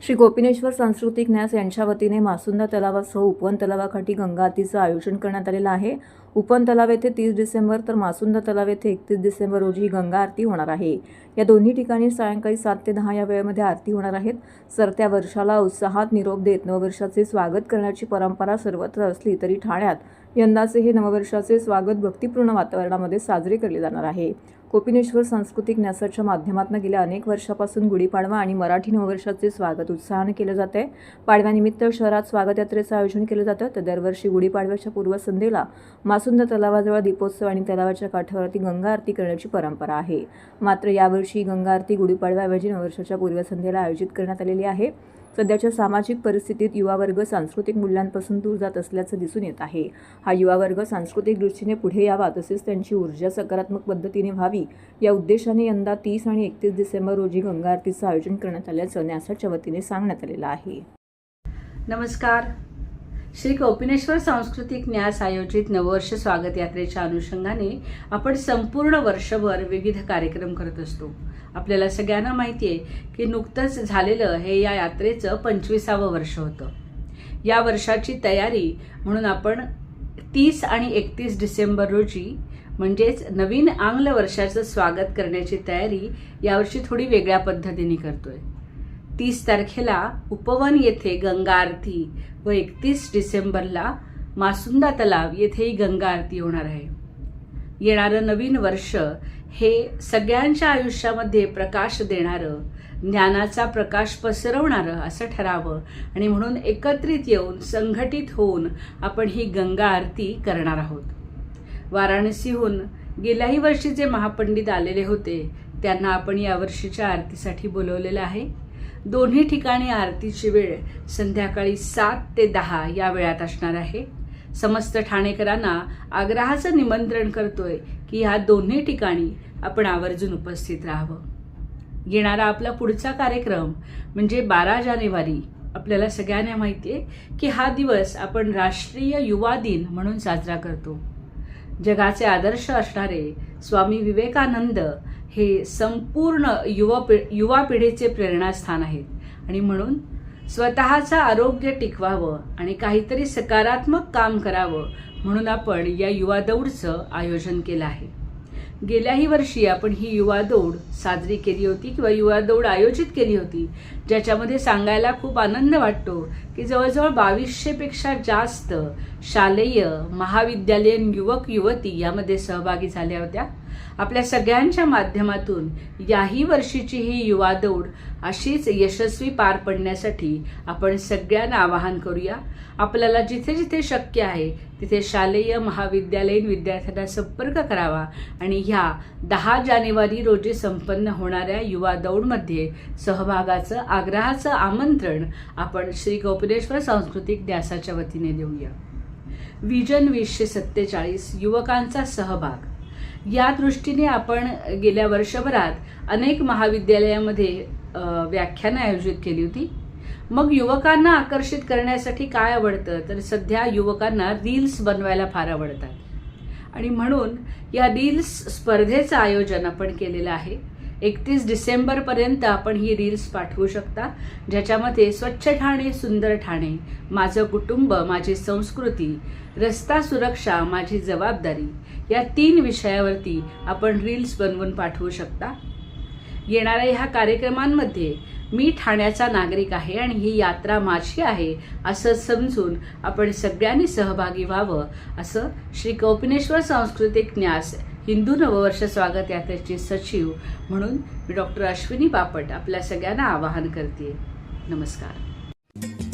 श्री गोपिनेश्वर सांस्कृतिक न्यास यांच्या वतीने मासुंदा तलावासह उपवन तलावाकाठी गंगा आरतीचं आयोजन करण्यात आलेलं आहे। उपवन तलाव येथे 30 डिसेंबर तर मासुंदा तलाव येथे 31 डिसेंबर रोजी गंगा आरती होणार आहे। या दोन्ही ठिकाणी सायंकाळी 7 ते 10 या वेळेमध्ये आरती होणार आहेत। सरत्या वर्षाला उत्साहात निरोप देत नववर्षाचे स्वागत करण्याची परंपरा सर्वत्र असली तरी ठाण्यात यंदाचे हे नववर्षाचे स्वागत भक्तिपूर्ण वातावरणामध्ये साजरे केले जाणार आहे। गोपिनेश्वर सांस्कृतिक न्यासाच्या माध्यमातून गेल्या अनेक वर्षापासून गुढीपाडवा आणि मराठी नववर्षाचे स्वागत उत्साहाने केले जाते। पाडव्यानिमित्त शहरात स्वागत यात्रेचं आयोजन केलं जातं। तर दरवर्षी गुढीपाडव्याच्या पूर्वसंध्येला मासुंदा तलावाजवळ दीपोत्सव आणि तलावाच्या काठावरती गंगा आरती करण्याची परंपरा आहे। मात्र यावर्षी गंगा आरती गुढीपाडव्याऐवजी नववर्षाच्या पूर्वसंध्येला आयोजित करण्यात आलेली आहे। सध्याच्या सामाजिक परिस्थितीत युवा वर्ग सांस्कृतिक मूल्यांपासून दूर जात असल्याचं दिसून येत आहे। हा युवा वर्ग सांस्कृतिक दृष्टीने पुढे यावा तसेच त्यांची ऊर्जा सकारात्मक पद्धतीने व्हावी या उद्देशाने यंदा 30 आणि 31 डिसेंबर रोजी गंगा आरतीचं आयोजन करण्यात आल्याचं न्यासाच्या वतीने सांगण्यात आलेलं आहे। नमस्कार। श्री गोपिनेश्वर सांस्कृतिक न्यास आयोजित नववर्ष स्वागत यात्रेच्या अनुषंगाने आपण संपूर्ण वर्षभर विविध कार्यक्रम करत असतो। आपल्याला सगळ्यांना माहिती आहे की नुकतंच झालेलं हे या यात्रेचं 25वं वर्ष होतं। या वर्षाची तयारी म्हणून आपण 30 आणि 31 डिसेंबर रोजी म्हणजेच नवीन आंग्ल वर्षाचं स्वागत करण्याची तयारी यावर्षी थोडी वेगळ्या पद्धतीने करतोय। 30 तारखेला उपवन येथे गंगा आरती व 31 डिसेंबरला मासुंदा तलाव येथेही गंगा आरती होणार आहे। येणारं नवीन वर्ष हे सगळ्यांच्या आयुष्यामध्ये प्रकाश देणारं, ज्ञानाचा प्रकाश पसरवणारं असं ठरावं आणि म्हणून एकत्रित येऊन संघटित होऊन आपण ही गंगा आरती करणार आहोत। वाराणसीहून गेल्याही वर्षी जे महापंडित आलेले होते त्यांना आपण यावर्षीच्या आरतीसाठी बोलवलेलं आहे। दोन्ही ठिकाणी आरतीची वेळ संध्याकाळी 7 ते 10 या वेळात असणार आहे। समस्त ठाणेकरांना आग्रहाचं निमंत्रण करतोय की ह्या दोन्ही ठिकाणी आपण आवर्जून उपस्थित राहावं। येणारा आपला पुढचा कार्यक्रम म्हणजे 12 जानेवारी। आपल्याला सगळ्यांना माहिती आहे की हा दिवस आपण राष्ट्रीय युवा दिन म्हणून साजरा करतो। जगाचे आदर्श असणारे स्वामी विवेकानंद हे संपूर्ण युवा पिढीचे प्रेरणास्थान आहेत आणि म्हणून स्वतःचं आरोग्य टिकवावं आणि काहीतरी सकारात्मक काम करावं म्हणून आपण या युवा दौडचं आयोजन केलं आहे। गेल्याही वर्षी आपण ही युवा दौड साजरी केली होती किंवा युवा दौड आयोजित केली होती, ज्याच्यामध्ये सांगायला खूप आनंद वाटतो की जवळजवळ 2200 पेक्षा जास्त शालेय महाविद्यालयीन युवक युवती यामध्ये सहभागी झाल्या होत्या। आपल्या सगळ्यांच्या माध्यमातून याही वर्षीची ही युवा दौड अशीच यशस्वी पार पडण्यासाठी आपण सगळ्यांना आवाहन करूया। आपल्याला जिथे जिथे शक्य आहे तिथे शालेय महाविद्यालयीन विद्यार्थ्यांना संपर्क करावा आणि ह्या 10 जानेवारी रोजी संपन्न होणाऱ्या युवा दौडमध्ये सहभागाचं आग्रहाचं आमंत्रण आपण श्री गोपिनेश्वर सांस्कृतिक न्यासाच्या वतीने देऊया। विजन 2047 युवकांचा सहभाग या दृष्टीने आपण गेल्या वर्षभरात अनेक महाविद्यालयामध्ये व्याख्यानं आयोजित केली होती। मग युवकांना आकर्षित करण्यासाठी काय आवडतं तर सध्या युवकांना रील्स बनवायला फार आवडतात आणि म्हणून या रील्स स्पर्धेचं आयोजन आपण केलेलं आहे। 31 डिसेंबरपर्यंत आपण ही रील्स पाठवू शकता, ज्याच्यामध्ये स्वच्छ ठाणे सुंदर ठाणे, माझं कुटुंब माझी संस्कृती, रस्ता सुरक्षा माझी जबाबदारी या 3 विषयावरती आपण रील्स बनवून पाठवू शकता। येणाऱ्या ह्या कार्यक्रमांमध्ये मी ठाण्याचा नागरिक आहे आणि ही यात्रा माझी आहे असं समजून आपण सगळ्यांनी सहभागी व्हावं असं श्री गोपिनेश्वर सांस्कृतिक न्यास हिंदू नववर्ष स्वागत यात्रेचे सचिव म्हणून मी डॉक्टर अश्विनी बापट आपल्या सगळ्यांना आवाहन करते। नमस्कार।